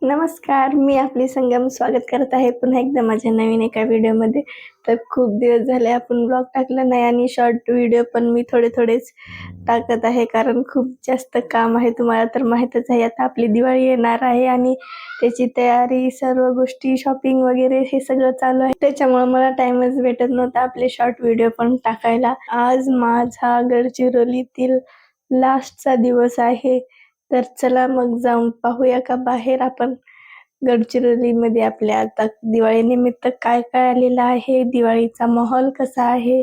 नमस्कार, मी आपली संगम स्वागत करत आहे पुन्हा एकदा माझ्या नवीन एका व्हिडिओमध्ये. तर खूप दिवस झाले आपण ब्लॉग टाकला नाही आणि शॉर्ट व्हिडिओ पण मी थोडेच टाकत आहे, कारण खूप जास्त काम आहे. तुम्हाला तर माहीतच आहे, आता आपली दिवाळी येणार आहे आणि त्याची तयारी, सर्व गोष्टी, शॉपिंग वगैरे हे सगळं चालू आहे. त्याच्यामुळे मला टाइमच भेटत नव्हता आपले शॉर्ट व्हिडिओ पण टाकायला. आज माझा गडचिरोलीतील लास्टचा दिवस आहे. तर चला मग जाऊन पाहूया का बाहेर आपण गडचिरोलीमध्ये आपल्या आता दिवाळीनिमित्त काय काय आलेलं आहे, दिवाळीचा माहोल कसा आहे,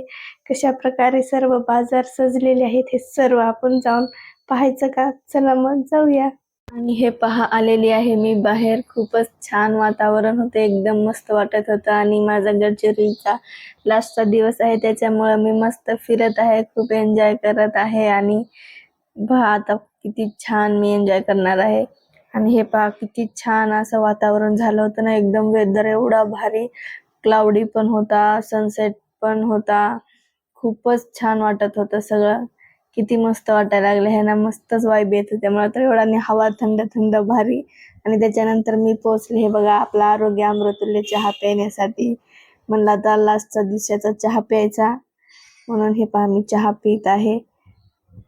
कशा प्रकारे सर्व बाजार सजलेले आहेत, हे सर्व आपण जाऊन पाहायचं का? चला मग जाऊया. आणि हे पहा, आलेली आहे मी बाहेर. खूपच छान वातावरण होतं, एकदम मस्त वाटत होतं. आणि माझा गडचिरोलीचा लास्टचा दिवस आहे, त्याच्यामुळे मी मस्त फिरत आहे, खूप एन्जॉय करत आहे. आणि पहा आता किती छान मी एन्जॉय करणार आहे. आणि हे पहा किती छान असं वातावरण झालं होतं ना, एकदम वेदर एवढा भारी, क्लाउडी पण होता, सनसेट पण होता. खूपच छान वाटत होतं सगळं. किती मस्त वाटायला लागलं हे ना, मस्तच वाईब येत होते मला तर एवढा. आणि हवा थंड थंड भारी. आणि त्याच्यानंतर मी पोहोचले, हे बघा, आपला आरोग्य अमृतुल्य चहा पिण्यासाठी. म्हणलं आता लास्टचा दिवसाचा चहा प्यायचा, म्हणून हे पहा मी चहा पित आहे.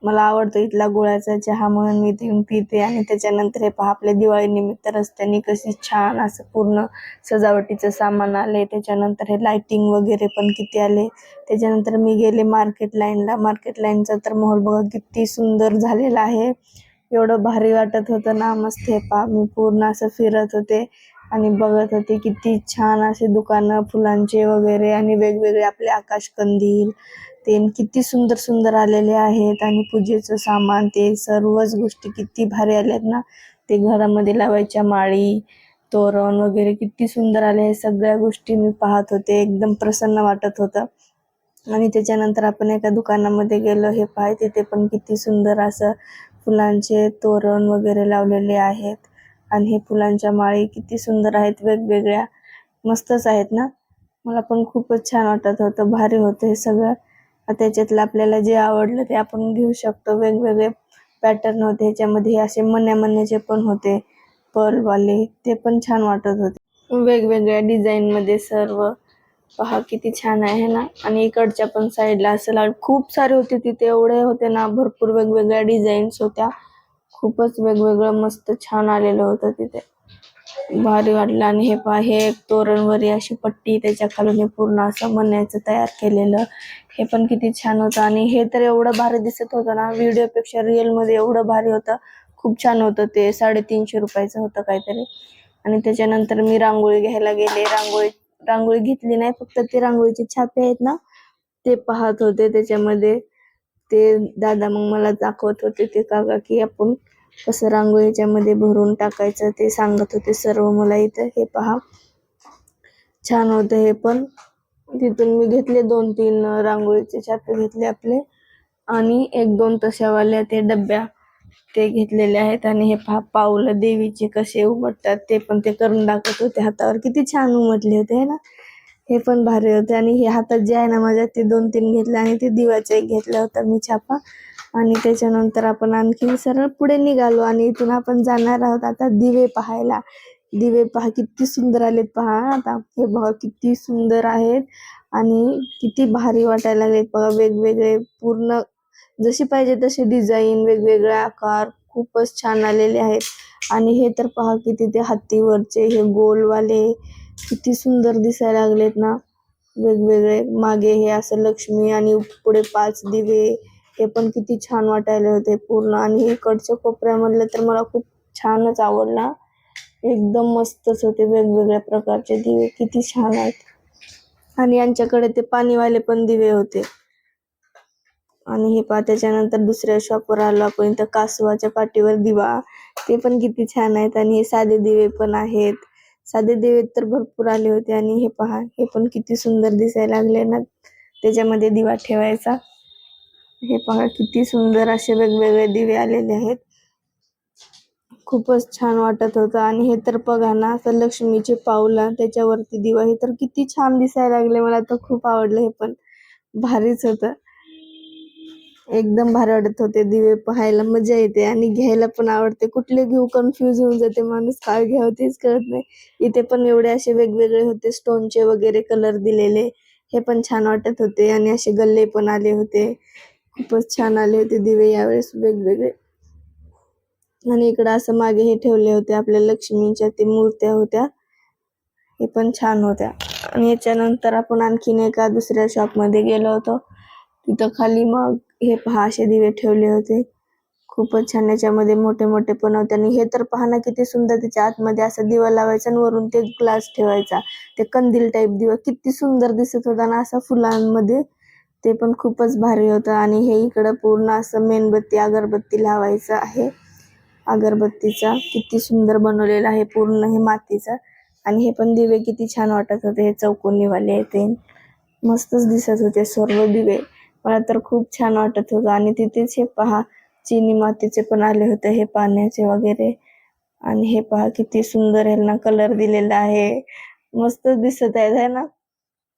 मला आवडतो इथला गुळाचा चहा, म्हणून मी इथे येऊन पिते. आणि त्याच्यानंतर हे पहा, आपल्या दिवाळी निमित्त रस्त्याने कशी छान असं पूर्ण सजावटीचं सामान आले. त्याच्यानंतर हे लाइटिंग वगैरे पण किती आले. त्याच्यानंतर मी गेले मार्केट लाईनला. मार्केट लाईनचा तर माहोल बघा किती सुंदर झालेला आहे, एवढं भारी वाटत होतं ना, मस्त. हे पहा मी पूर्ण असं फिरत होते आणि बघत होते किती छान असे दुकानं, फुलांचे वगैरे, आणि वेगवेगळे आपले आकाशकंदील ते किती सुंदर सुंदर आलेले आहेत. आणि पूजेचं सामान, ते सर्वच गोष्टी किती भारी आल्यात ना. ते घरामध्ये लावायच्या माळी, तोरण वगैरे किती सुंदर आले. हे सगळ्या गोष्टी मी पाहत होते, एकदम प्रसन्न वाटत होतं. आणि त्याच्यानंतर आपण एका दुकानामध्ये गेलो. हे पाय, तिथे पण किती सुंदर असं फुलांचे तोरण वगैरे लावलेले आहेत. आणि हे फुलांच्या माळी किती सुंदर आहेत, वेगवेगळ्या, मस्तच आहेत ना. मला पण खूपच छान वाटत होतं, भारी होतं हे सगळं. त्याच्यातलं आपल्याला जे आवडलं ते आपण घेऊ शकतो. वेगवेगळे पॅटर्न होते ह्याच्यामध्ये, असे मण्याचे पण होते, पर्लवाले, ते पण छान वाटत होते, वेगवेगळ्या डिझाईन मध्ये सर्व. पहा किती छान आहे ना. आणि इकडच्या पण साईडला असं खूप सारे होते तिथे, एवढे होते ना, भरपूर वेगवेगळ्या डिझाईन्स होत्या. खूपच वेगवेगळं मस्त छान आलेलं होतं तिथे, भारी वाटलं. आणि हे पहा, हे एक तोरणवरी अशी पट्टी, त्याच्या खालून हे पूर्ण असं मण्याचं तयार केलेलं, हे पण किती छान होतं. आणि हे तर एवढं भारी दिसत होतं ना, व्हिडिओपेक्षा रिअल मध्ये एवढं भारी होतं, खूप छान होतं. ते 350 रुपयाचं होतं काहीतरी. आणि त्याच्यानंतर मी रांगोळी घ्यायला गेले. रांगोळी घेतली नाही, फक्त ते रांगोळीचे छापे आहेत ना, ते पाहत होते. त्याच्यामध्ये ते दादा मग मला दाखवत होते, ते काका, की आपण कसं रांगोळीच्या मध्ये भरून टाकायचं ते सांगत होते सर्व मला इथं. हे पहा छान होतं हे पण. तिथून मी घेतले 2-3 रांगोळीचे छापे घेतले आपले, आणि 1-2 तशावाल्या ते डब्या ते घेतलेले आहेत. आणि हे पहा, पाऊलं देवीचे कसे उमटतात ते पण ते करून दाखवत होते हातावर, किती छान उमटले होते है ना. हे पण भारी होते. आणि हे हातात जे आहे ना माझ्या, ते 2-3 घेतले. आणि ते दिवाचा एक घेतला होता मी छापा. आणि त्याच्यानंतर आपण आणखी सरळ पुढे निघालो, आणि इथून आपण जाणार आहोत आता दिवे पाहायला. दिवे पहा किती सुंदर आलेत, पहा आता हे बघा किती सुंदर आहेत. आणि किती भारी वाटायला लागलेत बघा, वेगवेगळे, पूर्ण जशी पाहिजे तसे डिझाईन, वेगवेगळे आकार, खूपच छान आलेले आहेत. आणि हे तर पहा किती ते हत्तीवरचे हे गोलवाले किती सुंदर दिसायला लागलेत ना, वेगवेगळे. मागे हे असं लक्ष्मी, आणि पुढे 5 दिवे, हे पण किती छान वाटायला होते पूर्ण. आणि इकडच्या कोपऱ्यामधलं तर मला खूप छानच आवडला, एकदम मस्तच होते. वेगवेगळ्या प्रकारचे दिवे किती छान आहेत. आणि यांच्याकडे ते पाणीवाले पण दिवे होते. आणि हे पहा, त्याच्यानंतर दुसऱ्या शॉपवर आलो आपण, इथं कासवाच्या पाठीवर दिवा, ते पण किती छान आहेत. आणि हे साधे दिवे पण आहेत, साधे दिवे तर भरपूर आले होते. आणि हे पहा, हे पण किती सुंदर दिसायला लागले ना, त्याच्यामध्ये दिवा ठेवायचा. हे पहा किती सुंदर असे वेगवेगळे दिवे आलेले आहेत, खूपच छान वाटत होतं. आणि हे तर बघा ना, असं लक्ष्मीचे पाऊला, त्याच्यावरती दिवा, हे तर किती छान दिसायला लागले, मला तर खूप आवडलं, हे पण भारीच होतं. एकदम भारी वाटत होते दिवे पाहायला, मजा येते आणि घ्यायला पण आवडते. कुठले घेऊ कन्फ्युज होऊन जाते माणूस, काय घ्यावं तेच कळत नाही. इथे पण एवढे असे वेगवेगळे होते स्टोनचे वगैरे कलर दिलेले, हे पण छान वाटत होते आणि असे गल्ले पण आले होते. खूपच छान आले होते दिवे यावेळेस वेगवेगळे. आणि इकडं असं मागे हे ठेवले होते आपल्या लक्ष्मीच्या ते मूर्त्या होत्या, हे पण छान होत्या. आणि याच्यानंतर आपण आणखीन एका दुसऱ्या शॉपमध्ये गेलो होतो. तिथं खाली मग हे पहा असे दिवे ठेवले होते, खूपच छान. याच्यामध्ये मोठे मोठे पण होते आणि हे तर पहा ना किती सुंदर. त्याच्या आतमध्ये असा दिवा लावायचा आणि वरून ते ग्लास ठेवायचा, ते कंदील टाईप दिवा किती सुंदर दिसत होता ना असा फुलांमध्ये. ते पण खूपच भारी होतं. आणि हे इकडं पूर्ण असं मेणबत्ती अगरबत्ती लावायचं आहे, अगरबत्तीचा किती सुंदर बनवलेला आहे पूर्ण हे मातीचा. आणि हे पण दिवे किती छान वाटत होते, हे चौकोनीवाले ते मस्तच दिसत होते सर्व दिवे. मला तर खूप छान वाटत होतं. आणि तिथेच हे पहा चिनी मातीचे पण आले होते, हे पाण्याचे वगैरे. आणि हे पहा किती सुंदर ह्यांना कलर दिलेला आहे, मस्तच दिसत आहेत है ना.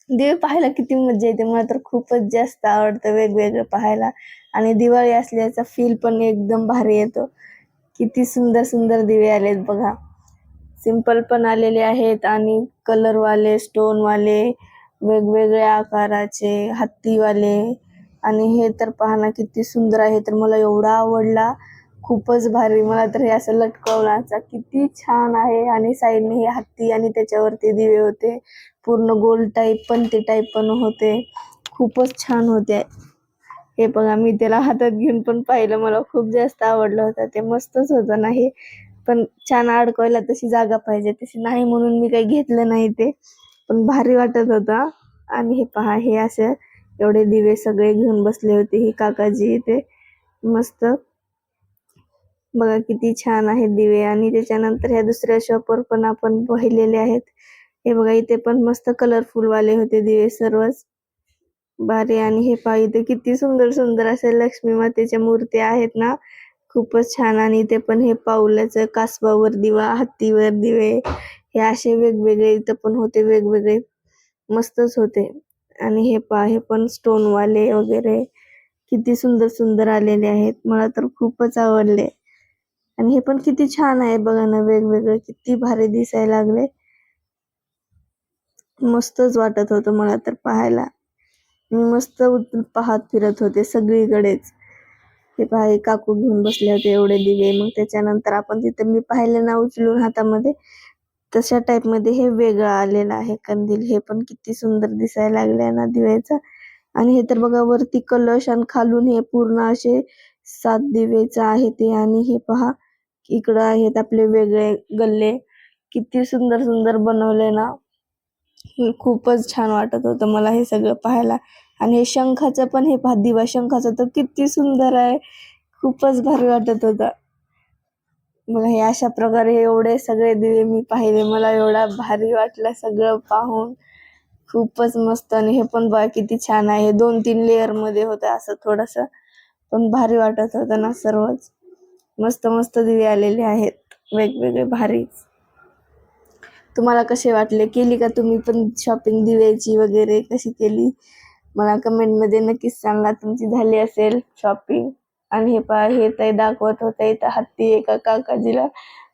दिवे पाहायला किती मजा येते, मला तर खूपच जास्त आवडतं वेगवेगळं पाहायला. आणि दिवाळी असल्याचा फील पण एकदम भारी येतो. किती सुंदर सुंदर दिवे आलेत बघा, सिंपल पण आलेले आहेत आणि कलरवाले, स्टोनवाले, वेगवेगळ्या आकाराचे, हत्तीवाले. आणि हे तर पहा ना किती सुंदर आहे, तर मला एवढा आवडला, खूपच भारी. मला तर हे असं लटकवण्याचा किती छान आहे. आणि साईडने हे हत्ती आणि त्याच्यावरती दिवे होते, पूर्ण गोल टाईप पण ते टाईप पण होते, खूपच छान होते. हे बघा मी त्याला हातात घेऊन पण पाहिलं, मला खूप जास्त आवडलं होतं ते, मस्तच होतं ना हे. पण छान अडकवायला तशी जागा पाहिजे, तशी नाही म्हणून मी काही घेतलं नाही ते, पण भारी वाटत होता. आणि हे पहा हे असे एवढे दिवे सगळे घेऊन बसले होते ही काकाजी इथे, मस्त बघा किती छान आहेत दिवे. आणि त्याच्यानंतर ह्या दुसऱ्या शॉपवर पण आपण पाहिलेले आहेत. हे बघा इथे पण मस्त कलरफुल वाले होते दिवे सर्वच भारी. आणि हे पहा इथे किती सुंदर सुंदर असे लक्ष्मी मातेच्या मूर्त्या आहेत ना, खूपच छान. आणि इथे पण हे पाऊलाचं कासवावर दिवा, हत्तीवर दिवे, हे असे वेगवेगळे इथं पण होते वेगवेगळे, मस्तच होते. आणि हे पहा हे पण स्टोनवाले वगैरे किती सुंदर सुंदर आलेले आहेत, मला तर खूपच आवडले. आणि हे पण किती छान आहे बघा ना, वेगवेगळे किती भारी दिसायला लागले, मस्तच वाटत होतं मला तर पाहायला. मी मस्त पाहत फिरत होते सगळीकडेच. ते पहा हे काकू घेऊन बसले होते एवढे दिवे. मग त्याच्यानंतर आपण तिथे मी पाहिले ना उचलून हातामध्ये, तशा टाईप मध्ये हे वेगळं आलेलं आहे कंदील, हे पण किती सुंदर दिसायला लागले ना दिव्याचा. आणि हे तर बघा वरती कलश आणि खालून हे पूर्ण असे 7 दिवेचं आहे ते. आणि हे पहा इकडं आहेत आपले वेगळे गल्ले, किती सुंदर सुंदर बनवले ना, खूपच छान वाटत होतं मला हे सगळं पाहायला. आणि हे शंखाचं पण हे पहा दिवा शंखाचा तर किती सुंदर आहे, खूपच भारी वाटत होतं. मग हे अशा प्रकारे एवढे सगळे दिवे मी पाहिले, मला एवढा भारी वाटलं सगळं पाहून, खूपच मस्त. आणि हे पण बघा किती छान आहे, 2-3 लेअर मध्ये होतं असं थोडस, पण भारी वाटत होतं ना सर्वच. मस्त मस्त दिवे आलेले आहेत वेगवेगळे भारी. तुम्हाला कसे वाटले, केली का तुम्ही पण शॉपिंग दिव्याची वगैरे, कशी केली मला कमेंट मध्ये नक्कीच सांगा, तुमची झाली असेल शॉपिंग. आणि हे पहा हे ताई दाखवत होते इथं हत्ती एका काकाजीला,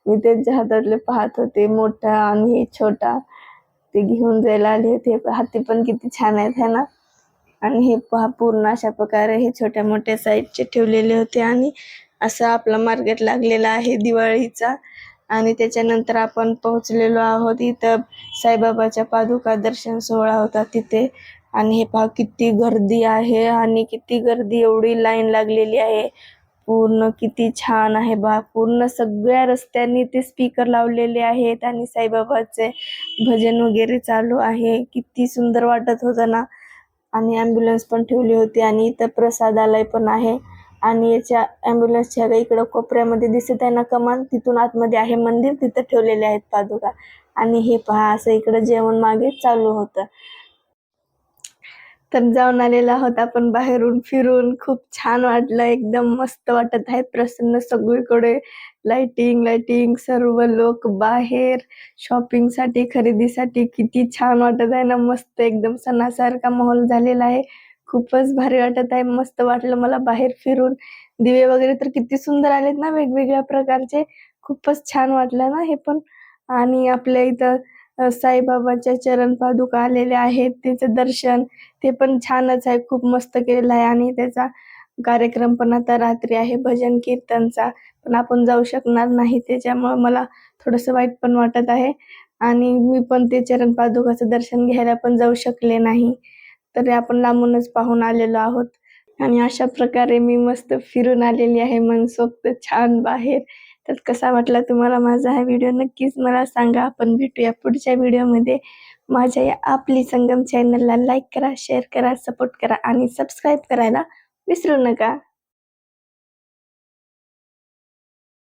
मी त्यांच्या हातातले पाहत होते, मोठा आणि छोटा, ते घेऊन जायला आले होते. हत्ती पण किती छान आहेत है ना. आणि हे पहा पूर्ण अशा प्रकारे हे छोट्या मोठ्या साईजचे ठेवलेले होते. आणि असं आपला मार्केट लागलेला आहे दिवाळीचा. आणि त्याच्यानंतर आपण पोहोचलेलो आहोत इथं साईबाबाच्या पादुका दर्शन सोहळा होता तिथे. आणि हे पहा किती गर्दी आहे, आणि किती गर्दी, एवढी लाईन लागलेली आहे पूर्ण, किती छान आहे बा. पूर्ण सगळ्या रस्त्यांनी ते स्पीकर लावलेले आहेत आणि साईबाबाचे भजन वगैरे चालू आहे, किती सुंदर वाटत होतं ना. आणि ॲम्ब्युलन्स पण ठेवली होती. आणि इथं प्रसादालय पण आहे. आणि याच्या ॲम्ब्युलन्सच्या इकडं कोपऱ्यामध्ये दिसत आहे ना कमान, तिथून आतमध्ये आहे मंदिर, तिथं ठेवलेले आहेत पादुका. आणि हे पहा असं इकडं जेवण मागे चालू होतं. तर जाऊन आलेला आहोत आपण बाहेरून फिरून, खूप छान वाटलं, एकदम मस्त वाटत आहे, प्रसन्न सगळीकडे, लाइटिंग लाइटिंग, सर्व लोक बाहेर शॉपिंगसाठी खरेदीसाठी, किती छान वाटत आहे ना, मस्त एकदम सणासारखा माहोल झालेला आहे, खूपच भारी वाटत आहे. मस्त वाटलं मला बाहेर फिरून. दिवे वगैरे तर किती सुंदर आलेत ना वेगवेगळ्या प्रकारचे. खूपच छान वाटलं ना हे पण. आणि आपल्या इथं साईबाबाच्या चरण पादुका आलेल्या आहेत. त्याचं दर्शन ते पण छानच आहे. खूप मस्त केलेलं आहे आणि त्याचा कार्यक्रम पण आता रात्री आहे भजन कीर्तनचा. पण आपण जाऊ शकणार नाही. त्याच्यामुळं मला थोडंसं वाईट पण वाटत आहे. आणि मी पण ते चरण पादुकाचं दर्शन घ्यायला पण जाऊ शकले नाही. तरी आपण लांबूनच पाहून आलेलो आहोत. आणि अशा प्रकारे मी मस्त फिरून आलेली आहे मनसोक्त छान बाहेर. तर कसा वाटला तुम्हाला माझा हा व्हिडिओ नक्कीच मला सांगा. आपण भेटूया पुढच्या व्हिडिओमध्ये. माझ्या या आपली संगम चॅनलला लाईक करा, शेअर करा, सपोर्ट करा आणि सबस्क्राईब करायला विसरू नका.